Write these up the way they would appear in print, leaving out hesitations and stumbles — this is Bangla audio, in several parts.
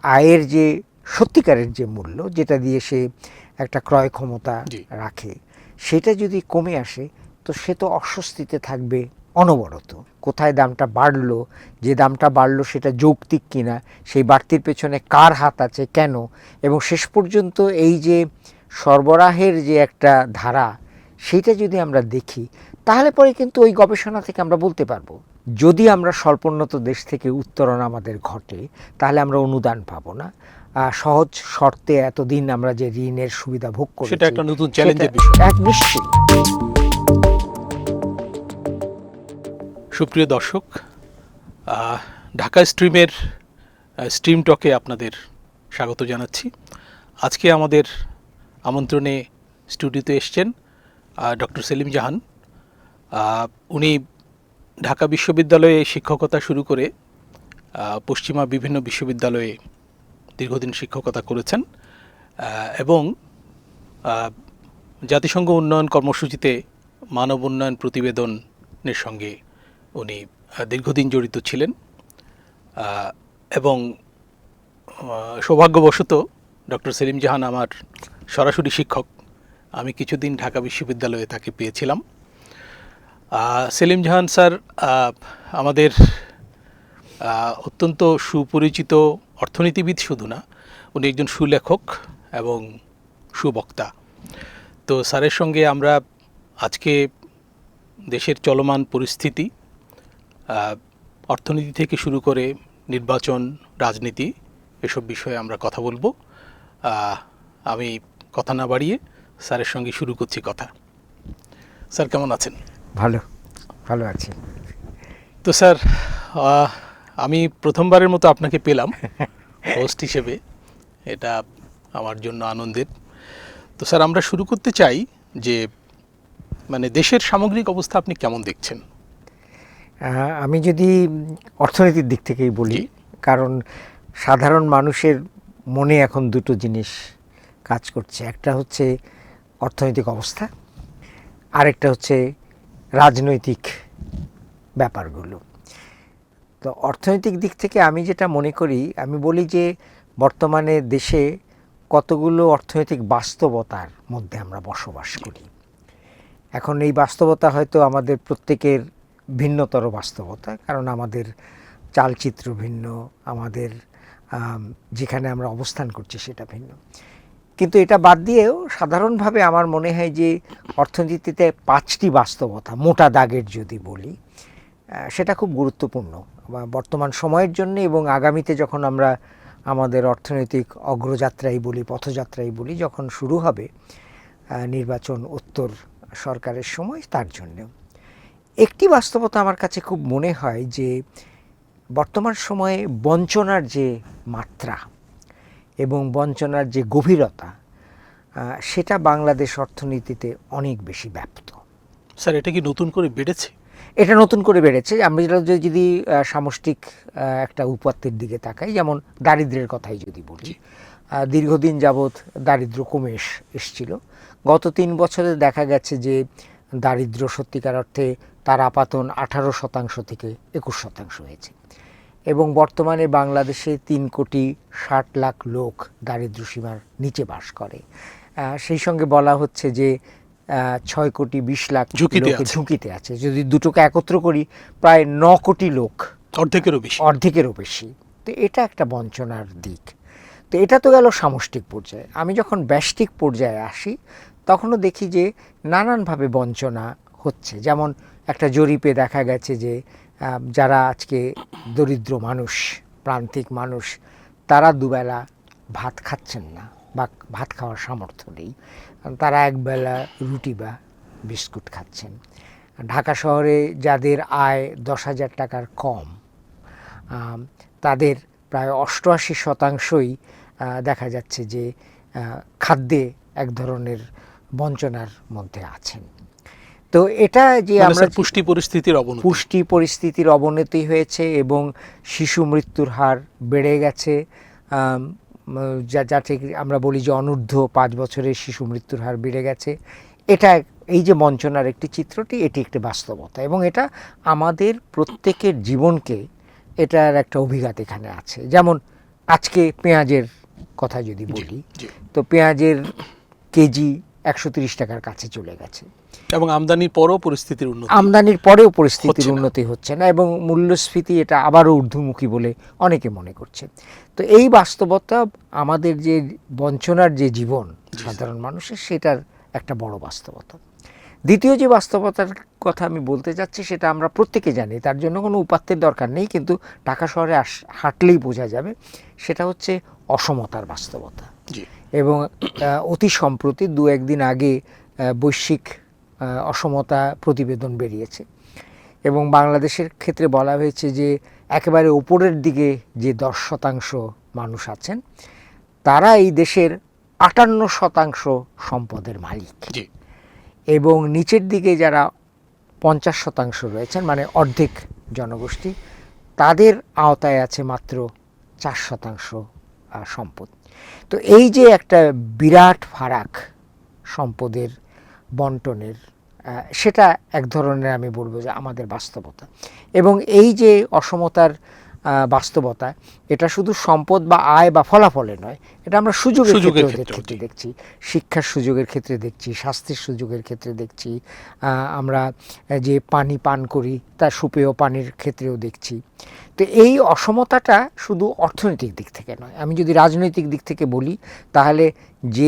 আয়ের যে সত্যিকারের যে মূল্য, যেটা দিয়ে সে একটা ক্রয় ক্ষমতা রাখে, সেটা যদি কমে আসে তো সে তো অস্বস্তিতে থাকবে অনবরত। কোথায় দামটা বাড়লো, যে দামটা বাড়লো সেটা যৌক্তিক কিনা, সেই বাড়তির পেছনে কার হাত আছে, কেন, এবং শেষ পর্যন্ত এই যে সরবরাহের যে একটা ধারা, সেইটা যদি আমরা দেখি তাহলে পরে কিন্তু ওই গবেষণা থেকে আমরা বলতে পারবো, যদি আমরা স্বল্পোন্নত দেশ থেকে উত্তরণ আমাদের ঘটে তাহলে আমরা অনুদান পাবো না। সহজ শর্তে এতদিন আমরা যে ঋণের সুবিধা ভোগ করেছি, সেটা একটা নতুন চ্যালেঞ্জের বিষয়। এক নিশ্চয়ই। সুপ্রিয় দর্শক, ঢাকা স্ট্রিমের স্ট্রিম টকে আপনাদের স্বাগত জানাচ্ছি। আজকে আমাদের আমন্ত্রণে স্টুডিওতে এসছেন ডক্টর সেলিম জাহান। উনি ঢাকা বিশ্ববিদ্যালয়ে শিক্ষকতা শুরু করে পশ্চিমা বিভিন্ন বিশ্ববিদ্যালয়ে দীর্ঘদিন শিক্ষকতা করেছেন এবং জাতিসংঘ উন্নয়ন কর্মসূচিতে মানব উন্নয়ন প্রতিবেদনের সঙ্গে উনি দীর্ঘদিন জড়িত ছিলেন এবং সৌভাগ্যবশত ডক্টর সেলিম জাহান আমার সরাসরি শিক্ষক। আমি কিছুদিন ঢাকা বিশ্ববিদ্যালয়ে তাকে পেয়েছিলাম। সেলিম জাহান স্যার আমাদের অত্যন্ত সুপরিচিত অর্থনীতিবিদ শুধু না, উনি একজন সুলেখক এবং সুবক্তা। তো স্যারের সঙ্গে আমরা আজকে দেশের চলমান পরিস্থিতি, অর্থনীতি থেকে শুরু করে নির্বাচন, রাজনীতি, এসব বিষয়ে আমরা কথা বলবো। আমি কথা না বাড়িয়ে স্যারের সঙ্গে শুরু করছি কথা। স্যার কেমন আছেন? ভালো আছি। তো স্যার, আমি প্রথমবারের মতো আপনাকে পেলাম হোস্ট হিসেবে, এটা আমার জন্য আনন্দের। তো স্যার, আমরা শুরু করতে চাই যে মানে দেশের সামগ্রিক অবস্থা আপনি কেমন দেখছেন? আমি যদি অর্থনীতির দিক থেকেই বলি, কারণ সাধারণ মানুষের মনে এখন দুটো জিনিস কাজ করছে, একটা হচ্ছে অর্থনৈতিক অবস্থা, আরেকটা হচ্ছে রাজনৈতিক ব্যাপারগুলো। তো অর্থনৈতিক দিক থেকে আমি যেটা মনে করি, আমি বলি যে বর্তমানে দেশে কতগুলো অর্থনৈতিক বাস্তবতার মধ্যে আমরা বসবাস করি। এখন এই বাস্তবতা হয়তো আমাদের প্রত্যেকের ভিন্নতর বাস্তবতা, কারণ আমাদের চালচিত্র ভিন্ন, আমাদের যেখানে আমরা অবস্থান করছি সেটা ভিন্ন। কিন্তু এটা বাদ দিয়েও সাধারণভাবে আমার মনে হয় যে অর্থনীতিতে 5টি বাস্তবতা মোটা দাগের যদি বলি, সেটা খুব গুরুত্বপূর্ণ বর্তমান সময়ের জন্য, এবং আগামীতে যখন আমরা আমাদের অর্থনৈতিক অগ্রযাত্রাই বলি, পথযাত্রাই বলি, যখন শুরু হবে নির্বাচন উত্তর সরকারের সময়, তার জন্য একটি বাস্তবতা আমার কাছে খুব মনে হয় যে বর্তমান সময়ে বঞ্চনার যে মাত্রা এবং বঞ্চনার যে গভীরতা, সেটা বাংলাদেশ অর্থনীতিতে অনেক বেশি ব্যাপ্ত। স্যার, এটা কি নতুন করে বেড়েছে? এটা নতুন করে বেড়েছে। আমরা যদি সামষ্টিক একটা উপাত্তের দিকে তাকাই, যেমন দারিদ্র্যের কথাই যদি বলি, দীর্ঘদিন যাবৎ দারিদ্র্য কমে এসছিল। গত 3 বছরে দেখা গেছে যে দারিদ্র্য সত্যিকার অর্থে তার আপাতন 18% থেকে 21% হয়েছে, এবং বর্তমানে বাংলাদেশে 3,60,00,000 লোক দারিদ্র্য সীমার নিচে বাস করে। সেই সঙ্গে বলা হচ্ছে যে 6,20,00,000 লোক ঝুঁকিতে আছে। যদি দুটোকে একত্র করি, প্রায় 9 কোটি লোক, অর্ধেকেরও বেশি। তো এটা একটা বঞ্চনার দিক। তো এটা তো গেল সামষ্টিক পর্যায়ে। আমি যখন ব্যষ্টিক পর্যায়ে আসি, তখনও দেখি যে নানানভাবে বঞ্চনা হচ্ছে। যেমন একটা জরিপে দেখা গেছে যে যারা আজকে দরিদ্র মানুষ, প্রান্তিক মানুষ, তারা দুবেলা ভাত খাচ্ছেন না বা ভাত খাওয়ার সামর্থ্য নেই, তারা একবেলা রুটি বা বিস্কুট খাচ্ছেন। ঢাকা শহরে যাদের আয় 10,000 টাকার কম, তাদের প্রায় 88%ই দেখা যাচ্ছে যে খাদ্যে এক ধরনের বঞ্চনার মধ্যে আছেন। তো এটা যে আমরা পুষ্টি পরিস্থিতির অবনতি হয়েছে এবং শিশু মৃত্যুর হার বেড়ে গেছে, যাতে আমরা বলি যে অনূর্ধ্ব 5 বছরের শিশু মৃত্যুর হার বেড়ে গেছে। এটা এই যে বঞ্চনার একটি চিত্রটি, এটি একটি বাস্তবতা, এবং এটা আমাদের প্রত্যেকের জীবনকে, এটার একটা অভিঘাত এখানে আছে। যেমন আজকে পেঁয়াজের কথা যদি বলি, জি। তো পেঁয়াজের কেজি 130 টাকার কাছে চলে গেছে, এবং আমদানির পরও পরিস্থিতির উন্নতি আমদানির পরেও পরিস্থিতির হচ্ছে না। উন্নতি হচ্ছে না, এবং মূল্যস্ফীতি এটা আবারও ঊর্ধ্বমুখী বলে অনেকে মনে করছে। তো এই বাস্তবতা আমাদের যে বঞ্চনার যে জীবন সাধারণ মানুষের, সেটার একটা বড় বাস্তবতা। দ্বিতীয় যে বাস্তবতার কথা আমি বলতে চাচ্ছি, সেটা আমরা প্রত্যেকে জানি, তার জন্য কোনো উপাত্তের দরকার নেই, কিন্তু ঢাকা শহরে হাঁটলেই বোঝা যাবে। সেটা হচ্ছে অসমতার বাস্তবতা। জি এবং অতি সম্প্রতি 2-1 দিন আগে বৈশ্বিক অসমতা প্রতিবেদন বেরিয়েছে, এবং বাংলাদেশের ক্ষেত্রে বলা হয়েছে যে একেবারে উপরের দিকে যে 10% মানুষ আছেন, তারা এই দেশের 58% সম্পদের মালিক, জি এবং নিচের দিকে যারা 50% রয়েছেন, মানে অর্ধেক জনগোষ্ঠী, তাদের আওতায় আছে মাত্র 4% সম্পদ। তো এই যে একটা বিরাট ফারাক সম্পদের বন্টনের, সেটা এক ধরনের, আমি বলবো যে আমাদের বাস্তবতা। এবং এই যে অসমতার বাস্তবতা, এটা শুধু সম্পদ বা আয় বা ফলাফলে নয়, এটা আমরা সুযোগের ক্ষেত্রে দেখছি, শিক্ষার সুযোগের ক্ষেত্রে দেখছি, স্বাস্থ্যের সুযোগের ক্ষেত্রে দেখছি, আমরা যে পানি পান করি তার সুপেয় পানির ক্ষেত্রেও দেখছি। তো এই অসমতাটা শুধু অর্থনৈতিক দিক থেকে নয়, আমি যদি রাজনৈতিক দিক থেকে বলি, তাহলে যে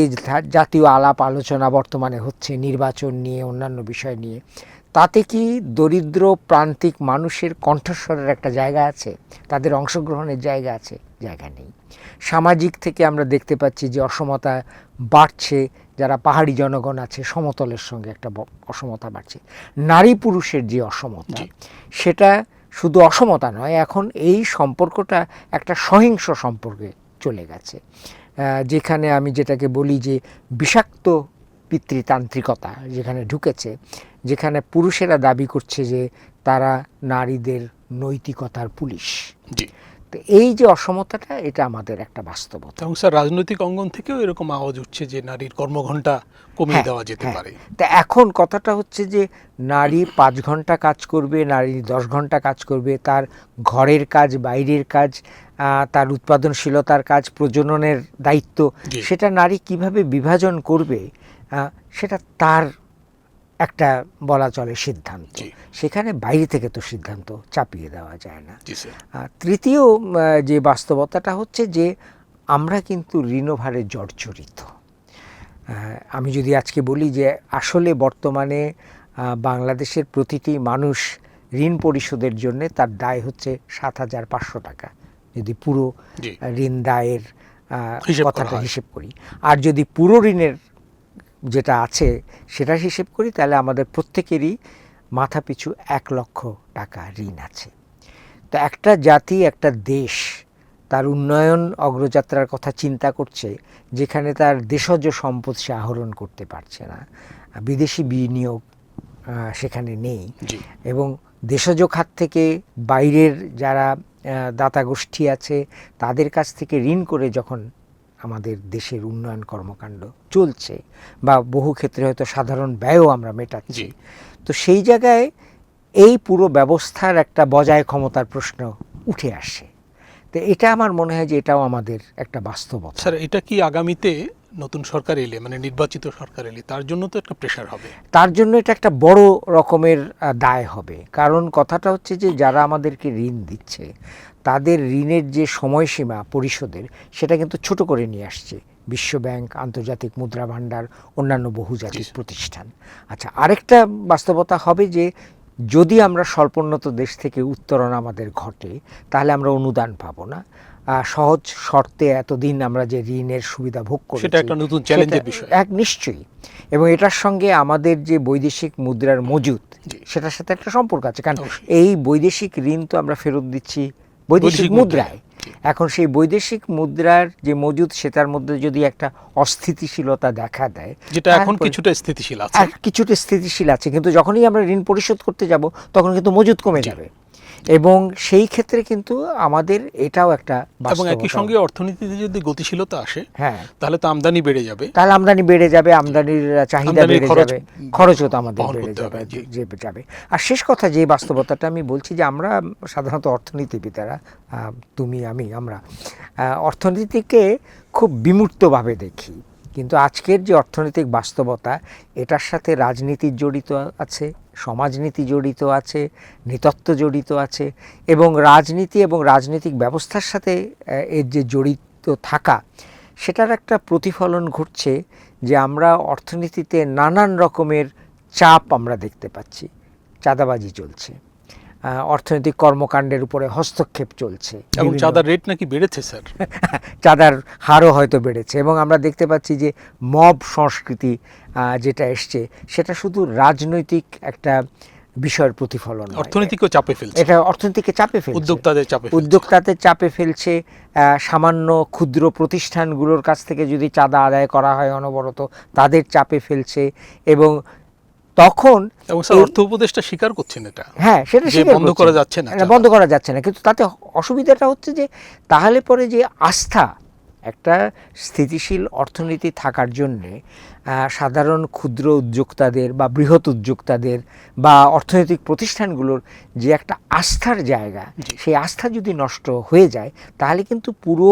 জাতীয় আলাপ আলোচনা বর্তমানে হচ্ছে নির্বাচন নিয়ে, অন্যান্য বিষয় নিয়ে, তাতে কি দরিদ্র প্রান্তিক মানুষের কণ্ঠস্বরের একটা জায়গা আছে, তাদের অংশগ্রহণের জায়গা আছে? জায়গা নেই। সামাজিক থেকে আমরা দেখতে পাচ্ছি যে অসমতা বাড়ছে, যারা পাহাড়ি জনগণ আছে সমতলের সঙ্গে একটা অসমতা বাড়ছে। নারী পুরুষের যে অসমতা, সেটা শুধু অসমতা নয়, এখন এই সম্পর্কটা একটা সহিংস সম্পর্কে চলে গেছে, যেখানে আমি যেটাকে বলি যে বিষাক্ত পিতৃতান্ত্রিকতা যেখানে ঢুকেছে, যেখানে পুরুষেরা দাবি করছে যে তারা নারীদের নৈতিকতার পুলিশ। জি। তো এই যে অসমতাটা, এটা আমাদের একটা বাস্তবতা। এবং স্যার, রাজনৈতিক অঙ্গন থেকেও এরকম আওয়াজ উঠছে যে নারীর কর্মঘণ্টা কমিয়ে দেওয়া যেতে পারে। তা এখন কথাটা হচ্ছে যে নারী 5 ঘন্টা কাজ করবে, নারী 10 ঘন্টা কাজ করবে, তার ঘরের কাজ, বাইরের কাজ, তার উৎপাদনশীলতার কাজ, প্রজননের দায়িত্ব, সেটা নারী কিভাবে বিভাজন করবে, সেটা তার একটা বলা চলে সিদ্ধান্ত। সেখানে বাইরে থেকে তো সিদ্ধান্ত চাপিয়ে দেওয়া যায় না। তৃতীয় যে বাস্তবতাটা হচ্ছে যে আমরা কিন্তু ঋণভারে জর্জরিত। আমি যদি আজকে বলি যে আসলে বর্তমানে বাংলাদেশের প্রতিটি মানুষ ঋণ পরিশোধের জন্য তার দায় হচ্ছে 7,500 টাকা, যদি পুরো ঋণ দায়ের কথাটা হিসেব করি। আর যদি পুরো ঋণের যেটা আছে সেটা হিসেব করি, তাহলে আমাদের প্রত্যেকেরই মাথাপিছু 1 লক্ষ টাকা ঋণ আছে। তো একটা জাতি, একটা দেশ তার উন্নয়ন অগ্রযাত্রার কথা চিন্তা করছে, যেখানে তার দেশজ সম্পদ সে আহরণ করতে পারছে না, বিদেশি বিনিয়োগ সেখানে নেই, এবং দেশজ খাত থেকে বাইরের যারা দাতা গোষ্ঠী আছে তাদের কাছ থেকে ঋণ করে যখন আমাদের দেশের উন্নয়ন কর্মকাণ্ড চলছে, বা বহু ক্ষেত্রে হয়তো সাধারণ ব্যয়ও আমরা মেটাচ্ছি, তো সেই জায়গায় এই পুরো ব্যবস্থার একটা বজায় ক্ষমতার প্রশ্ন উঠে আসে। তো এটা আমার মনে হয় যে এটাও আমাদের একটা বাস্তবতা। স্যার, এটা কি আগামীতে নতুন সরকার এলে, মানে নির্বাচিত সরকার এলে, তার জন্য তো একটা প্রেশার হবে? তার জন্য এটা একটা বড় রকমের দায় হবে, কারণ কথাটা হচ্ছে যে যারা আমাদেরকে ঋণ দিচ্ছে তাদের ঋণের যে সময়সীমা পরিশোধের, সেটা কিন্তু ছোট করে নিয়ে আসছে বিশ্বব্যাংক, আন্তর্জাতিক মুদ্রা ভান্ডার, অন্যান্য বহুজাতিক প্রতিষ্ঠান। আচ্ছা, আরেকটা বাস্তবতা হবে যে যদি আমরা স্বল্পোন্নত দেশ থেকে উত্তরণ আমাদের ঘটে, তাহলে আমরা অনুদান পাবো না। সহজ শর্তে এতদিন আমরা যে ঋণের সুবিধা ভোগ করেছি, সেটা একটা নতুন চ্যালেঞ্জের বিষয়। নিশ্চয়ই। এবং এটার সঙ্গে আমাদের যে বৈদেশিক মুদ্রার মজুদ, সেটার সাথে একটা সম্পর্ক আছে, কারণ এই বৈদেশিক ঋণ তো আমরা ফেরত দিচ্ছি বৈদেশিক মুদ্রায়। এখন সেই বৈদেশিক মুদ্রার যে মজুদ, সেটার মধ্যে যদি একটা অস্থিতিশীলতা দেখা দেয়, যেটা এখন কিছুটা স্থিতিশীল আছে, কিছুটা স্থিতিশীল আছে, কিন্তু যখনই আমরা ঋণ পরিশোধ করতে যাব তখন কিন্তু মজুদ কমে যাবে, এবং সেই ক্ষেত্রে কিন্তু আমাদের এটাও একটা এবং একই বাস্তবতা। সঙ্গে অর্থনীতিতে যদি গতিশীলতা আসে হ্যাঁ, তাহলে তো আমদানি বেড়ে যাবে, তাহলে আমদানি বেড়ে যাবে, আমদানির চাহিদা আমদানির বেড়ে খরচ যাবে, খরচও তো আমাদের বহন বেড়ে করতে হবে, জি। যাবে। আর শেষ কথা যে বাস্তবতাটা আমি বলছি যে আমরা সাধারণত অর্থনীতিবিদেরা, তুমি আমি আমরা অর্থনীতিকে খুব বিমূর্তভাবে দেখি, কিন্তু আজকের যে অর্থনৈতিক বাস্তবতা এটার সাথে রাজনীতি জড়িত আছে, সমাজনীতি জড়িত আছে, নৃতত্ত্ব জড়িত আছে, এবং রাজনীতি এবং রাজনৈতিক ব্যবস্থার সাথে এর যে জড়িত থাকা, সেটার একটা প্রতিফলন ঘটছে যে আমরা অর্থনীতিতে নানান রকমের চাপ আমরা দেখতে পাচ্ছি। চাঁদাবাজি চলছে, অর্থনৈতিক কর্মকাণ্ডের উপরে হস্তক্ষেপ চলছে, এবং চাঁদার রেট নাকি বেড়েছে স্যার। চাঁদার হারও হয়তো বেড়েছে, এবং আমরা দেখতে পাচ্ছি যে মব সংস্কৃতি যেটা এসছে সেটা শুধু রাজনৈতিক একটা বিষয়ের প্রতিফলন নয়, অর্থনীতিকেও চাপে ফেলছে, এটা অর্থনীতিকে চাপে ফেলছে, উদ্যোক্তাদের চাপে ফেলছে। উদ্যোক্তাদের চাপে ফেলছে। সামান্য ক্ষুদ্র প্রতিষ্ঠানগুলোর কাছ থেকে যদি চাঁদা আদায় করা হয় অনবরত, তাদের চাপে ফেলছে। এবং তখন এবং স্যার অর্থ উপদেষ্টা স্বীকার করছেন এটা, হ্যাঁ, সেটা যে স্বীকার বন্ধ করছে। করা যাচ্ছে না, এটা বন্ধ করা যাচ্ছে না, কিন্তু তাতে অসুবিধাটা হচ্ছে যে তাহলে পরে যে আস্থা, একটা স্থিতিশীল অর্থনীতি থাকার জন্যে সাধারণ ক্ষুদ্র উদ্যোক্তাদের বা বৃহৎ উদ্যোক্তাদের বা অর্থনৈতিক প্রতিষ্ঠানগুলোর যে একটা আস্থার জায়গা, সেই আস্থা যদি নষ্ট হয়ে যায় তাহলে কিন্তু পুরো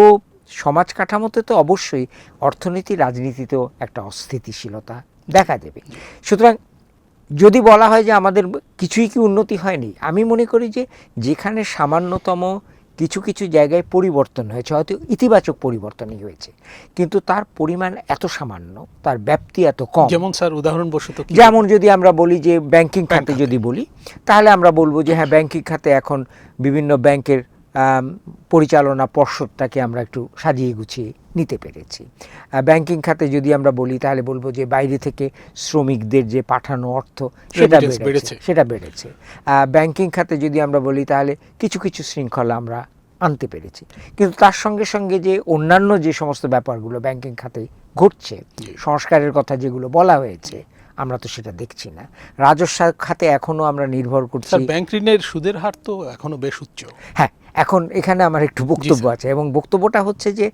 সমাজ কাঠামোতে তো অবশ্যই অর্থনীতি, রাজনীতিতেও একটা অস্থিতিশীলতা দেখা দেবে। সুতরাং যদি বলা হয় যে আমাদের কিছুই কি উন্নতি হয়নি, আমি মনে করি যে যেখানে সামান্যতম কিছু কিছু জায়গায় পরিবর্তন হয়েছে, হয়তো ইতিবাচক পরিবর্তনই হয়েছে, কিন্তু তার পরিমাণ এত সামান্য, তার ব্যাপ্তি এত কম। যেমন স্যার উদাহরণবশত যেমন যদি আমরা বলি যে ব্যাংকিং খাতে যদি বলি, তাহলে আমরা বলবো যে হ্যাঁ, ব্যাংকিং খাতে এখন বিভিন্ন ব্যাংকের পরিচালনা পর্ষদটাকে আমরা একটু সাজিয়ে গুছিয়ে নিতে পেরেছি। ব্যাংকিং খাতে যদি আমরা বলি তাহলে বলবো যে বাইরে থেকে শ্রমিকদের যে পাঠানো অর্থ সেটা বেড়েছে। ব্যাংকিং খাতে যদি আমরা বলি তাহলে কিছু কিছু শৃঙ্খলা আমরা আনতে পেরেছি, কিন্তু তার সঙ্গে সঙ্গে যে অন্যান্য যে সমস্ত ব্যাপারগুলো ব্যাংকিং খাতে ঘটছে, সংস্কারের কথা যেগুলো বলা হয়েছে, আমরা তো সেটা দেখছি না। রাজস্ব খাতে এখনো আমরা নির্ভর করছি। ব্যাংক ঋণের সুদের হার তো এখনো বেশ উচ্চ। হ্যাঁ, এখন এখানে আমার একটু বক্তব্য আছে, এবং বক্তব্যটা হচ্ছে যে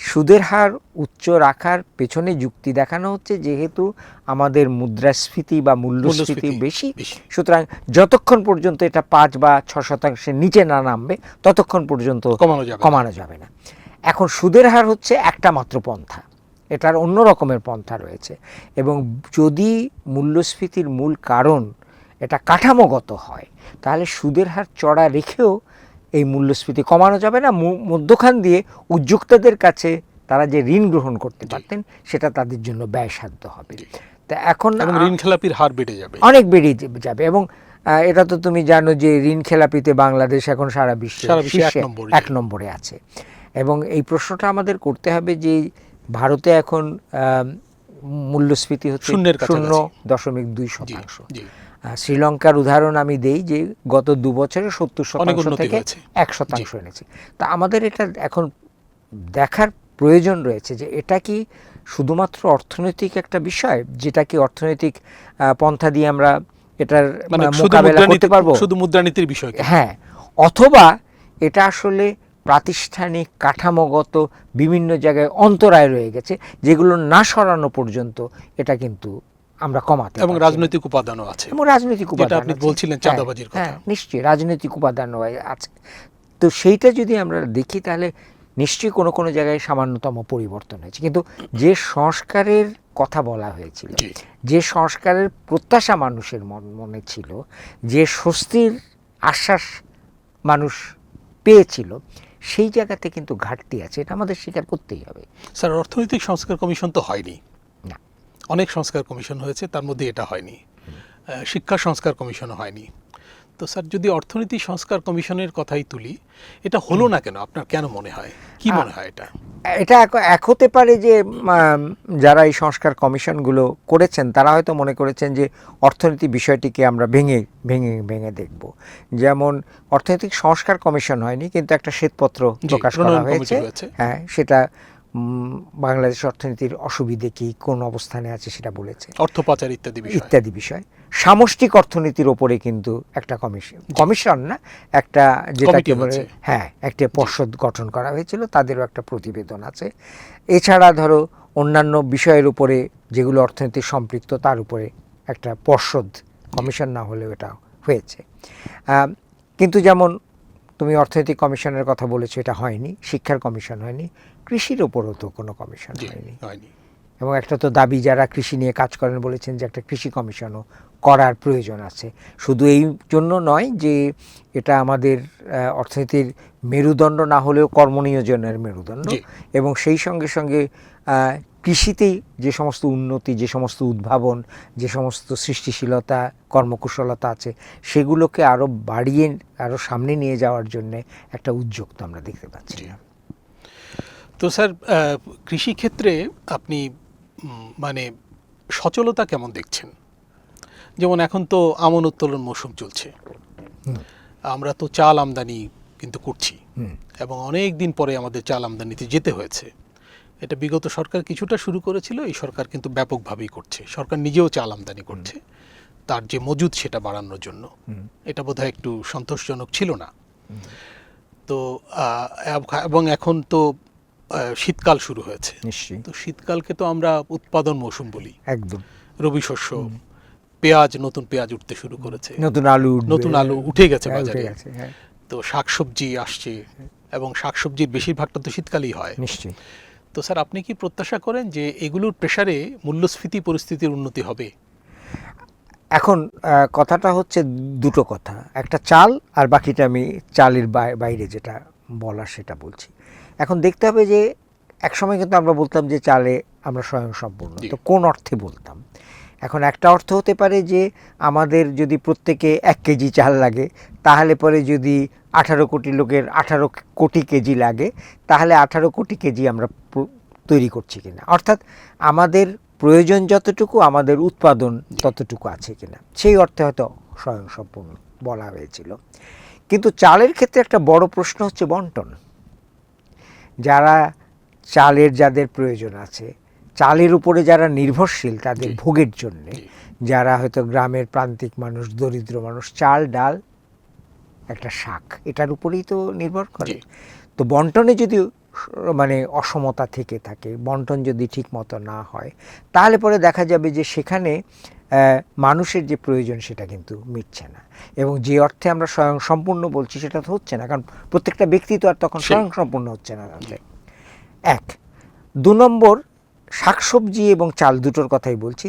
সুদের হার উচ্চ রাখার পেছনে যুক্তি দেখানো হচ্ছে যেহেতু আমাদের মুদ্রাস্ফীতি বা মূল্যস্ফীতি বেশি, সুতরাং যতক্ষণ পর্যন্ত এটা 5 বা 6% নিচে না নামবে ততক্ষণ পর্যন্ত কমানো যাবে না। এখন সুদের হার হচ্ছে একটা মাত্র পন্থা, এটার অন্য রকমের পন্থা রয়েছে, এবং যদি মূল্যস্ফীতির মূল কারণ এটা কাঠামোগত হয় তাহলে সুদের হার চড়া রেখেও এই মূল্যস্ফীতি কমানো যাবে না। মধ্যখান দিয়ে উদ্যোক্তাদের কাছে তারা যে ঋণ গ্রহণ করতে পারতেন সেটা তাদের জন্য ব্যয়সাধ্য হবে। তা এখন ঋণ খেলাপির হার বেড়ে যাবে, অনেক বেড়ে যাবে, এবং এটা তো তুমি জানো যে ঋণ খেলাপিতে বাংলাদেশ এখন সারা বিশ্বে 1 নম্বরে আছে। এবং এই প্রশ্নটা আমাদের করতে হবে যে ভারতে এখন মূল্যস্ফীতি হচ্ছে 0.2%। শ্রীলঙ্কার উদাহরণ আমি দেই যে গত 2 বছরে 70% থেকে 1% এনেছে। তা আমাদের এটা এখন দেখার প্রয়োজন রয়েছে যে এটা কি শুধুমাত্র অর্থনৈতিক একটা বিষয়, যেটা কি অর্থনৈতিক পন্থা দিয়ে আমরা এটার মোকাবেলা করতে পারবো, শুধু মুদ্রানীতির বিষয়, হ্যাঁ, অথবা এটা আসলে প্রাতিষ্ঠানিক কাঠামোগত বিভিন্ন জায়গায় অন্তরায় রয়ে গেছে যেগুলো না সরানো পর্যন্ত এটা কিন্তু আমরা কমাতে। এবং রাজনৈতিক উপাদানও আছে, এবং রাজনৈতিক উপাদান আপনি বলছিলেন চাঁদাবাজির কথা, হ্যাঁ নিশ্চয়ই রাজনৈতিক উপাদানও আছে। তো সেইটা যদি আমরা দেখি তাহলে নিশ্চয়ই কোনো কোনো জায়গায় সামান্যতম পরিবর্তন হয়েছে, কিন্তু যে সংস্কারের কথা বলা হয়েছিল, যে সংস্কারের প্রত্যাশা মানুষের মনে ছিল, যে স্বস্তির আশ্বাস মানুষ পেয়েছিল, সেই জায়গাতে কিন্তু ঘাটতি আছে, এটা আমাদের স্বীকার করতেই হবে। স্যার অর্থনৈতিক সংস্কার কমিশন তো হয়নি, না, অনেক সংস্কার কমিশন হয়েছে, তার মধ্যে এটা হয়নি। শিক্ষা সংস্কার কমিশনও হয়নি। তো স্যার যদি অর্থনীতি সংস্কার কমিশনের কথাই তুলি, এটা হলো না কেন? আপনার কেন মনে হয়, কি মনে হয় এটা? এটা এক হতে পারে যে যারা এই সংস্কার কমিশনগুলো করেছেন তারা হয়তো মনে করেছেন যে অর্থনীতি বিষয়টিকে আমরা ভেঙে ভেঙে ভেঙে দেখব। যেমন অর্থনৈতিক সংস্কার কমিশন হয়নি, কিন্তু একটা শ্বেতপত্র প্রকাশ করা হয়েছে, হ্যাঁ, সেটা বাংলাদেশ অর্থনীতির অসুবিধে কি, কোন অবস্থানে আছে সেটা বলেছে, অর্থ পাচার ইত্যাদি বিষয়। সামষ্টিক অর্থনীতির ওপরে কিন্তু একটা কমিশন না, একটা যেটাকে বলে একটা পর্ষদ গঠন করা হয়েছিল, তাদেরও একটা প্রতিবেদন আছে। এছাড়া ধরো অন্যান্য বিষয়ের উপরে যেগুলো অর্থনীতি সম্পৃক্ত তার উপরে একটা পর্ষদ কমিশন না হলেও এটা হয়েছে। কিন্তু যেমন তুমি অর্থনৈতিক কমিশনের কথা বলেছো, এটা হয়নি। শিক্ষার কমিশন হয়নি, কৃষির ওপরও তো কোনো কমিশন হয়নি। এবং একটা তো দাবি যারা কৃষি নিয়ে কাজ করেন বলেছেন যে একটা কৃষি কমিশনও করার প্রয়োজন আছে। শুধু এই জন্য নয় যে এটা আমাদের অর্থনীতির মেরুদণ্ড না হলেও কর্মনিয়োজনের মেরুদণ্ড, এবং সেই সঙ্গে সঙ্গে কৃষিতেই যে সমস্ত উন্নতি, যে সমস্ত উদ্ভাবন, যে সমস্ত সৃষ্টিশীলতা, কর্মকুশলতা আছে সেগুলোকে আরও বাড়িয়ে আরও সামনে নিয়ে যাওয়ার জন্য একটা উদ্যোগ তো আমরা দেখতে পাচ্ছি। তো স্যার, কৃষিক্ষেত্রে আপনি মানে সচলতা কেমন দেখছেন? যেমন এখন তো আমন উত্তোলন মৌসুম চলছে, আমরা তো চাল আমদানি কিন্তু করছি, এবং অনেক দিন পরে আমাদের চাল আমদানিতে যেতে হয়েছে। এটা বিগত সরকার কিছুটা শুরু করেছিল, এই সরকার কিন্তু ব্যাপকভাবেই করছে। সরকার নিজেও চাল আমদানি করছে তার যে মজুদ সেটা বাড়ানোর জন্য। এটা বোধহয় একটু সন্তোষজনক ছিল না। তো এবং এখন তো শীতকাল শুরু হয়েছে, তো শীতকালকে তো আমরা উৎপাদন মৌসুম বলি। একদম রবি শস্য, পেঁয়াজ, নতুন পেঁয়াজ উঠতে শুরু করেছে, নতুন আলু উঠে গেছে বাজারে, তো শাকসবজি আসছে, এবং শাকসবজির বেশিরভাগটা তো শীতকালেই হয়। নিশ্চয়ই। তো স্যার, আপনি কি প্রত্যাশা করেন যে এগুলোর প্রেসারে মূল্যস্ফীতি পরিস্থিতির উন্নতি হবে? এখন কথাটা হচ্ছে দুটো কথা, একটা চাল আর বাকিটা আমি চালের বাইরে যেটা বলার সেটা বলছি। এখন দেখতে হবে যে একসময় কিন্তু আমরা বলতাম যে চালে আমরা স্বয়ংসম্পূর্ণ, তো কোন অর্থে বলতাম? এখন একটা অর্থ হতে পারে যে আমাদের যদি প্রত্যেকে 1 কেজি চাল লাগে, তাহলে পরে যদি 18 কোটি লোকের 18 কোটি কেজি লাগে, তাহলে 18 কোটি কেজি আমরা তৈরি করছি কিনা, অর্থাৎ আমাদের প্রয়োজন যতটুকু, আমাদের উৎপাদন ততটুকু আছে কিনা, সেই অর্থে হয়তো স্বয়ংসম্পূর্ণ বলা হয়েছিল। কিন্তু চালের ক্ষেত্রে একটা বড় প্রশ্ন হচ্ছে বন্টন। যারা চালের যাদের প্রয়োজন আছে, চালের উপরে যারা নির্ভরশীল তাদের ভোগের জন্যে, যারা হয়তো গ্রামের প্রান্তিক মানুষ, দরিদ্র মানুষ, চাল ডাল একটা শাক এটার উপরেই তো নির্ভর করে। তো বন্টনে যদি মানে অসমতা থেকে থাকে, বন্টন যদি ঠিক মতো না হয়, তাহলে পরে দেখা যাবে যে সেখানে মানুষের যে প্রয়োজন সেটা কিন্তু মিটছে না, এবং যে অর্থে আমরা স্বয়ংসম্পূর্ণ বলছি সেটা তো হচ্ছে না, কারণ প্রত্যেকটা ব্যক্তি তো আর তখন স্বয়ংসম্পূর্ণ হচ্ছে না তাহলে। 1, 2 নম্বর, শাকসবজি এবং চাল দুটোর কথাই বলছি।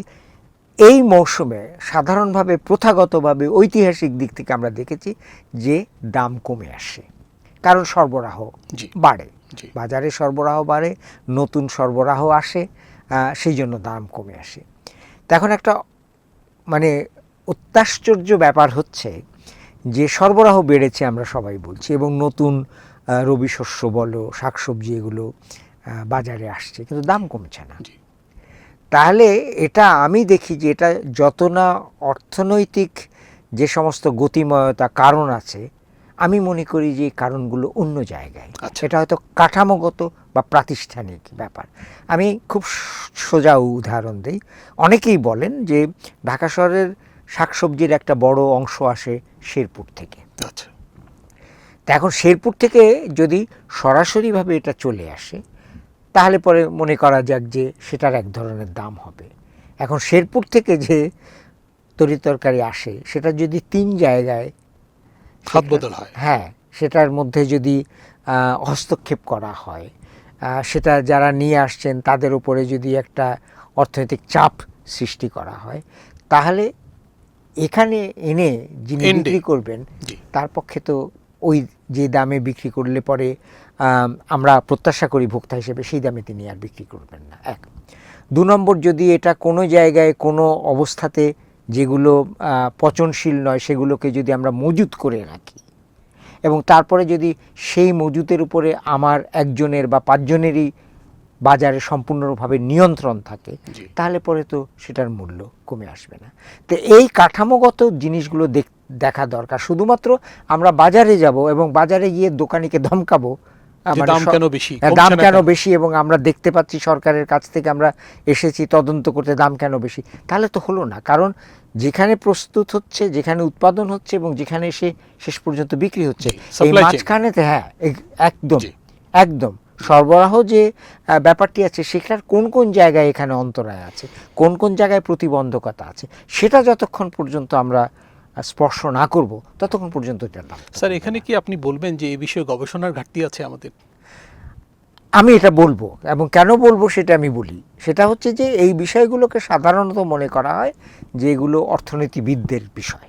এই মৌসুমে সাধারণভাবে প্রথাগতভাবে ঐতিহাসিক দিক থেকে আমরা দেখেছি যে দাম কমে আসে, কারণ সরবরাহ বাড়ে, বাজারে সরবরাহ বাড়ে, নতুন সরবরাহ আসে, সেই জন্য দাম কমে আসে। তো এখন একটা মানে অত্যাশ্চর্য ব্যাপার হচ্ছে যে সরবরাহ বেড়েছে আমরা সবাই বলছি, এবং নতুন রবি শস্য বলো, শাকসবজি এগুলো বাজারে আসছে, কিন্তু দাম কমছে না। তাহলে এটা আমি দেখি যে এটা যত না অর্থনৈতিক যে সমস্ত গতিময়তা কারণ আছে, আমি মনে করি যে এই কারণগুলো অন্য জায়গায়। এটা হয়তো কাঠামোগত বা প্রাতিষ্ঠানিক ব্যাপার। আমি খুব সোজা উদাহরণ দিই। অনেকেই বলেন যে ঢাকা শহরের শাকসবজির একটা বড় অংশ আসে শেরপুর থেকে। তা এখন শেরপুর থেকে যদি সরাসরিভাবে এটা চলে আসে, তাহলে পরে মনে করা যাক যে সেটার এক ধরনের দাম হবে। এখন শেরপুর থেকে যে তরিতরকারি আসে, সেটা যদি 3 জায়গায় খাত বদল হয়, হ্যাঁ, সেটার মধ্যে যদি হস্তক্ষেপ করা হয়, সেটা যারা নিয়ে আসছেন তাদের উপরে যদি একটা অর্থনৈতিক চাপ সৃষ্টি করা হয়, তাহলে এখানে এনে যিনি বিক্রি করবেন তার পক্ষে তো ওই যে দামে বিক্রি করলে পরে আমরা প্রত্যাশা করি ভোক্তা হিসেবে সেই দামে তিনি আর বিক্রি করবেন না। 1, 2 নম্বর, যদি এটা কোনো জায়গায় কোনো অবস্থাতে যেগুলো পচনশীল নয় সেগুলোকে যদি আমরা মজুত করে রাখি, এবং তারপরে যদি সেই মজুতের উপরে আমার একজনের বা 5 জনেরই বাজারে সম্পূর্ণভাবে নিয়ন্ত্রণ থাকে, তাহলে পরে তো সেটার মূল্য কমে আসবে না। তো এই কাঠামোগত জিনিসগুলো দেখা দরকার। শুধুমাত্র আমরা বাজারে যাব এবং বাজারে গিয়ে দোকানিকে ধমকাবো যে দাম কেন বেশি, দাম কমছে না কেন কেন? বেশি, এবং আমরা দেখতে পাচ্ছি সরকারের কাছ থেকে আমরা এসেছি তদন্ত করতে দাম কেন বেশি, তাহলে তো হলো না। কারণ যেখানে প্রস্তুত হচ্ছে, যেখানে উৎপাদন হচ্ছে এবং যেখানে এসে শেষ পর্যন্ত বিক্রি হচ্ছে, জি, এই supply chain। মাঝখানেতে একদম জি। একদম সরবরাহ যে ব্যাপারটি আছে, সেটার কোন কোন জায়গায় এখানে অন্তরায় আছে, কোন কোন জায়গায় প্রতিবন্ধকতা আছে, সেটা যতক্ষণ পর্যন্ত আমরা স্পর্শ না করব ততক্ষণ পর্যন্ত এটা দাম স্যার এখানে কি আপনি বলবেন যে এই বিষয়ে গবেষণার ঘাটতি আছে আমাদের? আমি এটা বলবো, এবং কেন বলবো সেটা আমি বলি। সেটা হচ্ছে যে এই বিষয়গুলোকে সাধারণত মনে করা হয় যে এগুলো অর্থনীতিবিদদের বিষয়।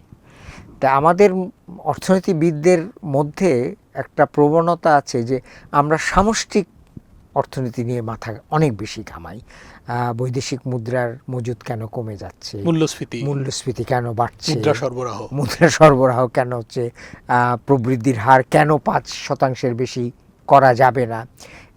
তা আমাদের অর্থনীতিবিদদের মধ্যে একটা প্রবণতা আছে যে আমরা সামষ্টিক অর্থনীতি নিয়ে মাথা অনেক বেশি ঘামাই। বৈদেশিক মুদ্রার মজুদ কেন কমে যাচ্ছে, মূল্যস্ফীতি কেন বাড়ছে, মুদ্রা সরবরাহ কেন হচ্ছে, প্রবৃদ্ধির হার কেন 5% বেশি করা যাবে না,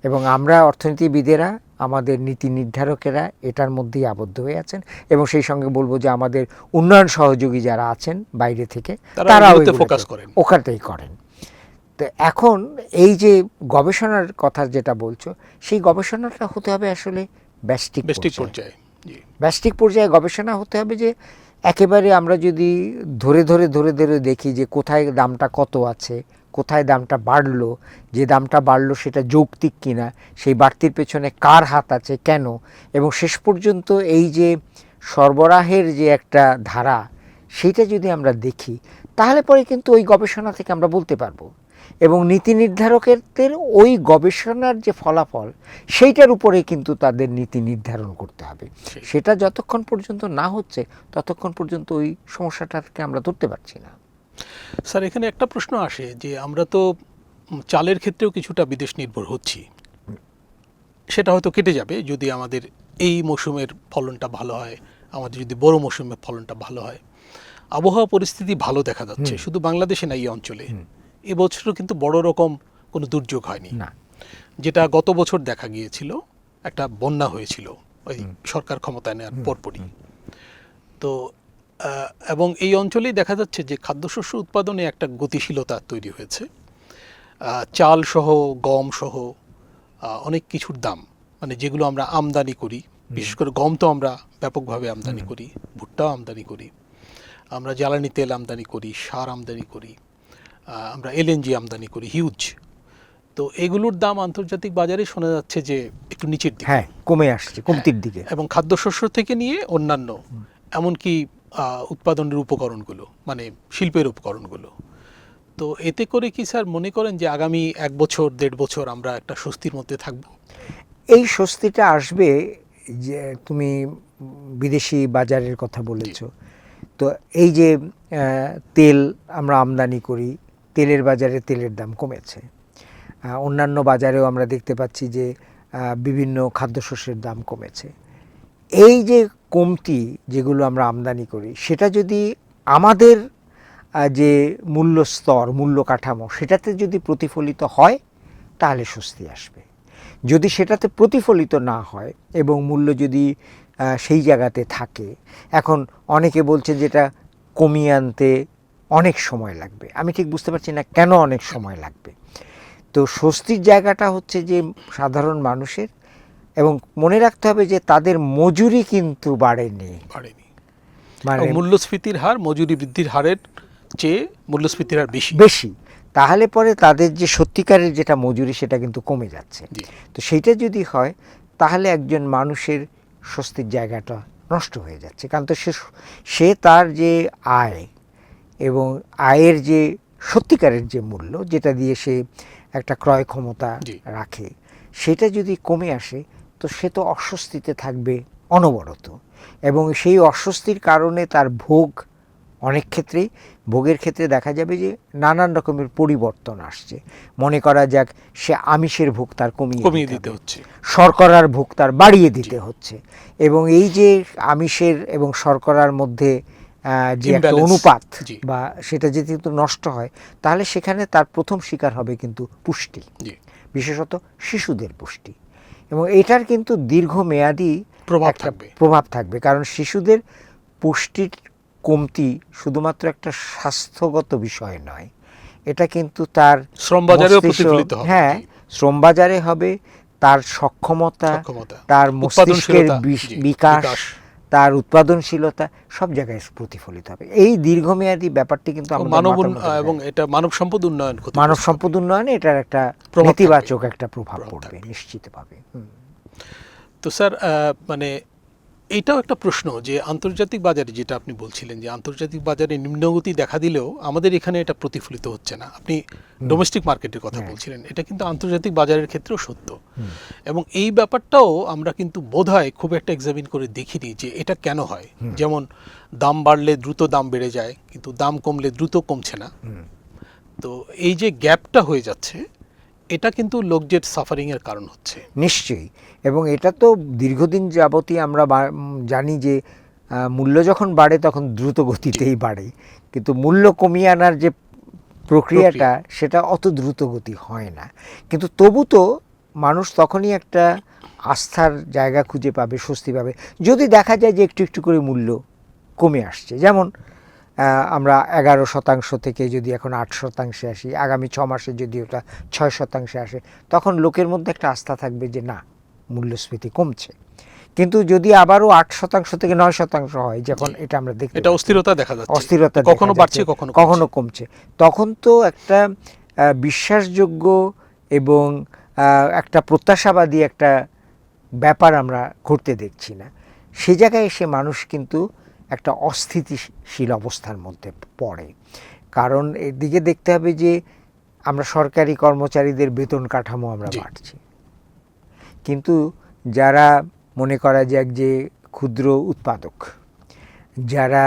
এবং আমরা অর্থনীতিবিদেরা, আমাদের নীতি নির্ধারকেরা এটার মধ্যেই আবদ্ধ হয়ে আছেন। এবং সেই সঙ্গে বলবো যে আমাদের উন্নয়ন সহযোগী যারা আছেন বাইরে থেকে, তারা ফোকাস করেন, ওখানটাই করেন। তো এখন এই যে গবেষণার কথা যেটা বলছো, সেই গবেষণাটা হতে হবে আসলে ব্যষ্টিক পর্যায়ে। ব্যষ্টিক পর্যায়ে গবেষণা হতে হবে, যে একেবারে আমরা যদি ধরে ধরে ধরে ধরে দেখি যে কোথায় দামটা কত আছে, কোথায় দামটা বাড়লো, যে দামটা বাড়লো সেটা যৌক্তিক কিনা, সেই বাড়তির পেছনে কার হাত আছে, কেন, এবং শেষ পর্যন্ত এই যে সরবরাহের যে একটা ধারা, সেইটা যদি আমরা দেখি, তাহলে পরে কিন্তু ওই গবেষণা থেকে আমরা বলতে পারবো। এবং নীতি নির্ধারকদের ওই গবেষণার যে ফলাফল, সেইটার উপরে কিন্তু তাদের নীতি নির্ধারণ করতে হবে। সেটা যতক্ষণ পর্যন্ত না হচ্ছে ততক্ষণ পর্যন্ত ওই সমস্যাটাকে আমরা ধরতে পারছি না। স্যার এখানে একটা প্রশ্ন আসে যে আমরা তো চালের ক্ষেত্রেও কিছুটা বিদেশ নির্ভর হচ্ছি, সেটা হয়তো কেটে যাবে যদি আমাদের এই মৌসুমের ফলনটা ভালো হয়, আমাদের যদি বড় মৌসুমের ফলনটা ভালো হয়। আবহাওয়া পরিস্থিতি ভালো দেখা যাচ্ছে, শুধু বাংলাদেশে না, এই অঞ্চলে এবছরও কিন্তু বড় রকম কোনো দুর্যোগ হয়নি না, যেটা গত বছর দেখা গিয়েছিল। একটা বন্যা হয়েছিল ওই সরকার ক্ষমতায় নেওয়ার পরপরই। তো এবং এই অঞ্চলেই দেখা যাচ্ছে যে খাদ্যশস্য উৎপাদনে একটা গতিশীলতা তৈরি হয়েছে। চাল সহ, গম সহ অনেক কিছুর দাম, মানে যেগুলো আমরা আমদানি করি, বিশেষ করে গম তো আমরা ব্যাপকভাবে আমদানি করি, ভুট্টাও আমদানি করি, আমরা জ্বালানি তেল আমদানি করি, সার আমদানি করি, আমরা এলএনজি আমদানি করি হিউজ। তো এগুলোর দাম আন্তর্জাতিক বাজারে শোনা যাচ্ছে যে একটু নিচের দিকে, হ্যাঁ, কমে আসছে, কমতির দিকে। এবং খাদ্যশস্য থেকে নিয়ে অন্যান্য এমনকি উৎপাদনের উপকরণগুলো, মানে শিল্পের উপকরণগুলো। তো এতে করে কি স্যার মনে করেন যে আগামী 1 বছর 1.5 বছর আমরা একটা স্বস্তির মধ্যে থাকবো? এই স্বস্তিটা আসবে, যে তুমি বিদেশি বাজারের কথা বলেছো, তো এই যে তেল আমরা আমদানি করি, তেলের বাজারে তেলের দাম কমেছে। অন্যান্য বাজারেও আমরা দেখতে পাচ্ছি যে বিভিন্ন খাদ্যশস্যের দাম কমেছে। এই যে কমতি যেগুলো আমরা আমদানি করি, সেটা যদি আমাদের যে মূল্য স্তর, মূল্য কাঠামো, সেটাতে যদি প্রতিফলিত হয় তাহলে স্বস্তি আসবে। যদি সেটাতে প্রতিফলিত না হয় এবং মূল্য যদি সেই জায়গাতে থাকে, এখন অনেকে বলছেন যেটা কমিয়ে আনতে অনেক সময় লাগবে। আমি ঠিক বুঝতে পারছি না কেন অনেক সময় লাগবে। তো স্বস্তির জায়গাটা হচ্ছে যে সাধারণ মানুষের, এবং মনে রাখতে হবে যে তাদের মজুরি কিন্তু বাড়েনি। মানে মূল্যস্ফীতির হার মজুরি বৃদ্ধির হারের চেয়ে মূল্যস্ফীতির হার বেশি। তাহলে পরে তাদের যে সত্যিকারের যেটা মজুরি, সেটা কিন্তু কমে যাচ্ছে। তো সেইটা যদি হয় তাহলে একজন মানুষের স্বস্তির জায়গাটা নষ্ট হয়ে যাচ্ছে। কারণ তো সে তার যে আয় এবং আয়ের যে সত্যিকারের যে মূল্য, যেটা দিয়ে সে একটা ক্রয় ক্ষমতা রাখে, সেটা যদি কমে আসে তো সে তো অস্বস্তিতে থাকবে অনবরত। এবং সেই অস্বস্তির কারণে তার ভোগ, অনেক ক্ষেত্রেই ভোগের ক্ষেত্রে দেখা যাবে যে নানান রকমের পরিবর্তন আসছে। মনে করা যাক, সে আমিষের ভোগ তার কমিয়ে দিতে হচ্ছে, শর্করার ভোগ তার বাড়িয়ে দিতে হচ্ছে, এবং এই যে আমিষের এবং শর্করার মধ্যে যে একটা অনুপাত, বা সেটা যদি কিন্তু নষ্ট হয়, তাহলে সেখানে তার প্রথম শিকার হবে কিন্তু পুষ্টি, বিশেষত শিশুদের পুষ্টি। এবং এটার কিন্তু দীর্ঘমেয়াদী প্রভাব থাকবে। কারণ শিশুদের পুষ্টির কমতি শুধুমাত্র একটা স্বাস্থ্যগত বিষয় নয়, এটা কিন্তু তার শ্রম বাজারেও প্রতিফলিত হবে। হ্যাঁ, শ্রমবাজারে হবে তার সক্ষমতা, সক্ষমতা, তার মস্তিষ্কের উৎপাদনশীলতা, বিকাশ, বিকাশ। তার উৎপাদনশীলতা সব জায়গায় প্রতিফলিত হবে। এই দীর্ঘমেয়াদী ব্যাপারটি কিন্তু আমাদের মানব মাথার মধ্যে এবং ঢোকে। এটা মানব সম্পদ উন্নয়ন ক্ষতিগ্রস্ত মানব হবে। সম্পদ উন্নয়নে এটার একটা প্রভাব নেতিবাচক একটা প্রভাব প্রভাব পড়বে থাকবে। নিশ্চিতভাবে। তো স্যার মানে এইটাও একটা প্রশ্ন যে আন্তর্জাতিক বাজারে, যেটা আপনি বলছিলেন যে আন্তর্জাতিক বাজারে নিম্নগতি দেখা দিলেও আমাদের এখানে এটা প্রতিফলিত হচ্ছে না, আপনি ডোমেস্টিক মার্কেটের কথা বলছিলেন, এটা কিন্তু আন্তর্জাতিক বাজারের ক্ষেত্রেও সত্য। এবং এই ব্যাপারটাও আমরা কিন্তু বোধহয় খুব একটা এক্সামিন করে দেখিনি যে এটা কেন হয়। যেমন দাম বাড়লে দ্রুত দাম বেড়ে যায়, কিন্তু দাম কমলে দ্রুত কমছে না। তো এই যে গ্যাপটা হয়ে যাচ্ছে, এটা কিন্তু লোকজের সাফারিংয়ের কারণ হচ্ছে। নিশ্চয়ই, এবং এটা তো দীর্ঘদিন যাবতই আমরা জানি যে মূল্য যখন বাড়ে তখন দ্রুত গতিতেই বাড়ে, কিন্তু মূল্য কমিয়ে আনার যে প্রক্রিয়াটা সেটা অত দ্রুত গতি হয় না। কিন্তু তবু তো মানুষ তখনই একটা আস্থার জায়গা খুঁজে পাবে, স্বস্তি পাবে, যদি দেখা যায় যে একটু একটু করে মূল্য কমে আসছে। যেমন আমরা 11% থেকে যদি এখন 8% আসি, আগামী 6 মাসে যদি ওটা 6% আসে, তখন লোকের মধ্যে একটা আস্থা থাকবে যে না, মূল্যস্ফীতি কমছে। কিন্তু যদি আবারও 8% থেকে 9% হয়, যখন এটা আমরা দেখতে এটা অস্থিরতা দেখা যাচ্ছে, অস্থিরতা কখনো বাড়ছে কখনো কমছে, তখন তো একটা বিশ্বাসযোগ্য এবং একটা প্রত্যাশাবাদী একটা ব্যাপার আমরা ঘটতে দেখছি না। সে জায়গায় এসে মানুষ কিন্তু একটা অস্থিতিশীল অবস্থার মধ্যে পড়ে। কারণ এদিকে দেখতে হবে যে আমরা সরকারি কর্মচারীদের বেতন কাঠামো আমরা বাড়ছি, কিন্তু যারা মনে করা যাক যে ক্ষুদ্র উৎপাদক, যারা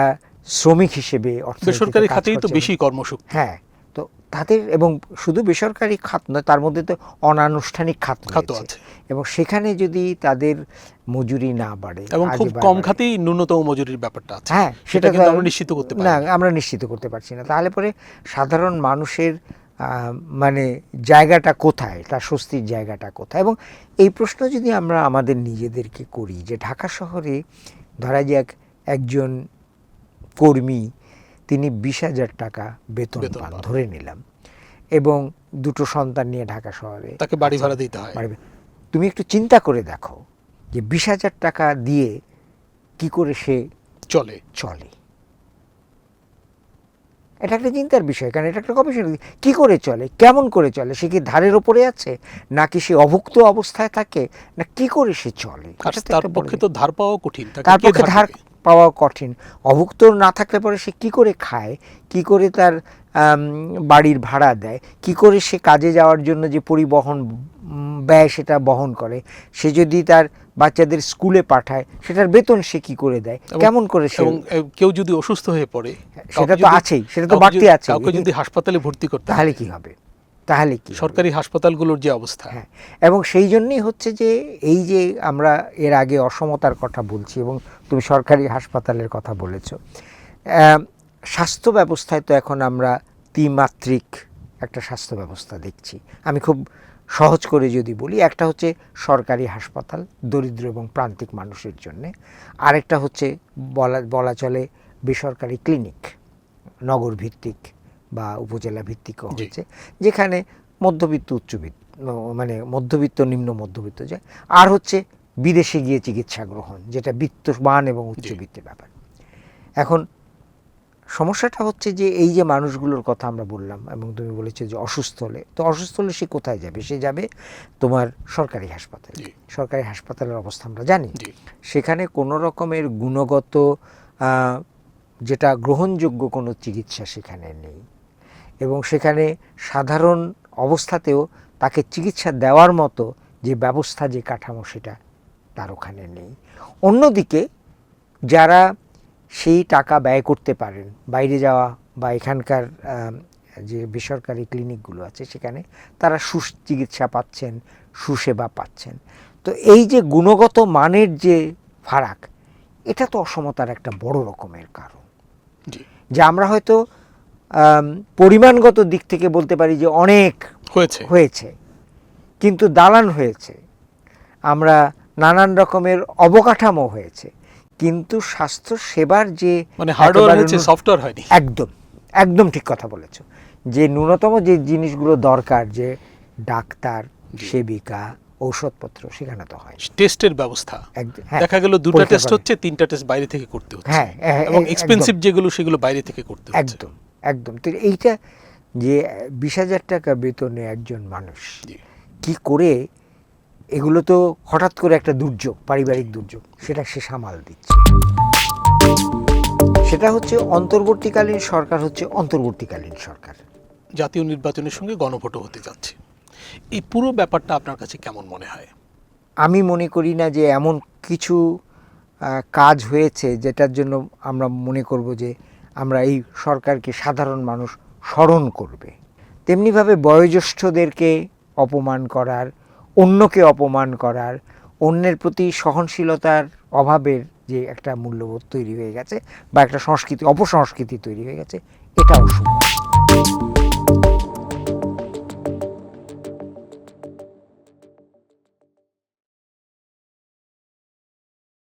শ্রমিক হিসেবে বেসরকারি খাতেই তো বেশি কর্মশক্তি, হ্যাঁ, তো তাদের, এবং শুধু বেসরকারি খাত নয়, তার মধ্যে তো অনানুষ্ঠানিক খাত আছে, এবং সেখানে যদি তাদের মজুরি না বাড়ে, এবং খুব কম খাতেই ন্যূনতম মজুরির ব্যাপারটা আছে, হ্যাঁ, সেটা কিন্তু আমরা নিশ্চিত করতে পারি না, আমরা নিশ্চিত করতে পারছি না। তাহলে পরে সাধারণ মানুষের মানে জায়গাটা কোথায়, তার স্বস্তির জায়গাটা কোথায়? এবং এই প্রশ্ন যদি আমরা আমাদের নিজেদেরকে করি যে ঢাকা শহরে ধরা যাক একজন কর্মী, তিনি 20,000 টাকা বেতন পান ধরে নিলাম, এবং দুটো সন্তান নিয়ে ঢাকা শহরে, তাকে বাড়ি ভাড়া দিতে হয়। তুমি একটু চিন্তা করে দেখো যে 20,000 টাকা দিয়ে কি করে সে চলে। এটা একটা চিন্তার বিষয়, কারণ এটা একটা গবেষণা। কি করে চলে, কেমন করে চলে, সে কি ধারের ওপরে আছে, নাকি সে অভুক্ত অবস্থায় থাকে, না কি করে সে চলে? তার পক্ষে তো ধার পাওয়া কঠিন, তার পক্ষে ধার পাওয়া কঠিন। অভুক্ত না থাকলে পরে সে কি করে খায়, কি করে তার বাড়ির ভাড়া দেয়, কি করে সে কাজে যাওয়ার জন্য যে পরিবহন ব্যয় সেটা বহন করে, সে যদি তার বাচ্চাদের স্কুলে পাঠায় সেটার বেতন সে কি করে দেয়, কেমন করে সে, এবং কেউ যদি অসুস্থ হয়ে পড়ে সেটা তো আছেই, সেটা তো বাড়তি আছে, কাউকে যদি হাসপাতালে ভর্তি করতে তাহলে কি হবে? তাহলে কি সরকারি হাসপাতালগুলোর যে অবস্থা। হ্যাঁ, এবং সেই জন্যই হচ্ছে যে এই যে আমরা এর আগে অসমতার কথা বলছি, এবং তুমি সরকারি হাসপাতালের কথা বলেছ, স্বাস্থ্য ব্যবস্থায় তো এখন আমরা ত্রিমাত্রিক একটা স্বাস্থ্য ব্যবস্থা দেখছি। আমি খুব সহজ করে যদি বলি, একটা হচ্ছে সরকারি হাসপাতাল দরিদ্র এবং প্রান্তিক মানুষের জন্যে, আরেকটা হচ্ছে বলা চলে বেসরকারি ক্লিনিক, নগর ভিত্তিক বা উপজেলা ভিত্তিকও হচ্ছে, যেখানে মধ্যবিত্ত উচ্চবিত্ত, মানে মধ্যবিত্ত নিম্ন মধ্যবিত্ত যায়, আর হচ্ছে বিদেশে গিয়ে চিকিৎসা গ্রহণ, যেটা বিত্তবান এবং উচ্চবিত্তের ব্যাপার। এখন সমস্যাটা হচ্ছে যে এই যে মানুষগুলোর কথা আমরা বললাম, এবং তুমি বলেছো যে অসুস্থ হলে, তো অসুস্থ হলে সে কোথায় যাবে? সে যাবে তোমার সরকারি হাসপাতালে। সরকারি হাসপাতালের অবস্থা আমরা জানি, সেখানে কোনো রকমের গুণগত যেটা গ্রহণযোগ্য কোনো চিকিৎসা সেখানে নেই, এবং সেখানে সাধারণ অবস্থাতেও তাকে চিকিৎসা দেওয়ার মতো যে ব্যবস্থা, যে কাঠামো, সেটা তার ওখানে নেই। অন্যদিকে যারা সেই টাকা ব্যয় করতে পারেন বাইরে যাওয়া বা এখানকার যে বেসরকারি ক্লিনিকগুলো আছে সেখানে তারা সুচিকিৎসা পাচ্ছেন, সুসেবা পাচ্ছেন। তো এই যে গুণগত মানের যে ফারাক, এটা তো অসমতার একটা বড় রকমের কারণ, যে আমরা হয়তো পরিমাণগত দিক থেকে বলতে পারি যে অনেক হয়েছে, কিন্তু দালান হয়েছে, আমরা নানান রকমের অবকাঠামো হয়েছে, কিন্তু স্বাস্থ্য সেবার যে মানে হার্ডওয়্যার হয়েছে, সফটওয়্যার হয়নি। একদম ঠিক কথা বলেছো, যে ন্যূনতম যে জিনিসগুলো দরকার, যে ডাক্তার, সেবিকা, ঔষধপত্র সেখানে তো হয় না। টেস্টের ব্যবস্থা হ্যাঁ, দেখা গেল দুটো পরীক্ষা টেস্ট করে। হচ্ছে, তিনটা টেস্ট বাইরে থেকে করতে হচ্ছে, হ্যাঁ, এবং একদম। এক্সপেন্সিভ যেগুলো সেগুলো বাইরে থেকে করতে হচ্ছে। একদম একদম। তো এইটা যে 20,000 টাকা বেতনে একজন মানুষ জি। কি করে, এগুলো তো হঠাৎ করে একটা দুর্যোগ, পারিবারিক দুর্যোগ, সেটা সে সামাল দিচ্ছে। সেটা হচ্ছে অন্তর্বর্তীকালীন সরকার, হচ্ছে অন্তর্বর্তীকালীন সরকার। জাতীয় নির্বাচনের সঙ্গে গণভোটও হতে যাচ্ছে, এই পুরো ব্যাপারটা আপনার কাছে কেমন মনে হয়? আমি মনে করি না যে এমন কিছু কাজ হয়েছে যেটার জন্য আমরা মনে করব যে আমরা এই সরকারকে সাধারণ মানুষ স্মরণ করবে। তেমনিভাবে বয়োজ্যেষ্ঠদেরকে অপমান করার, অন্যকে অপমান করার, অন্যের প্রতি সহনশীলতার অভাবের যে একটা মূল্যবোধ তৈরি হয়ে গেছে বা একটা সংস্কৃতি, অপসংস্কৃতি তৈরি হয়ে গেছে, এটা অসম্ভব।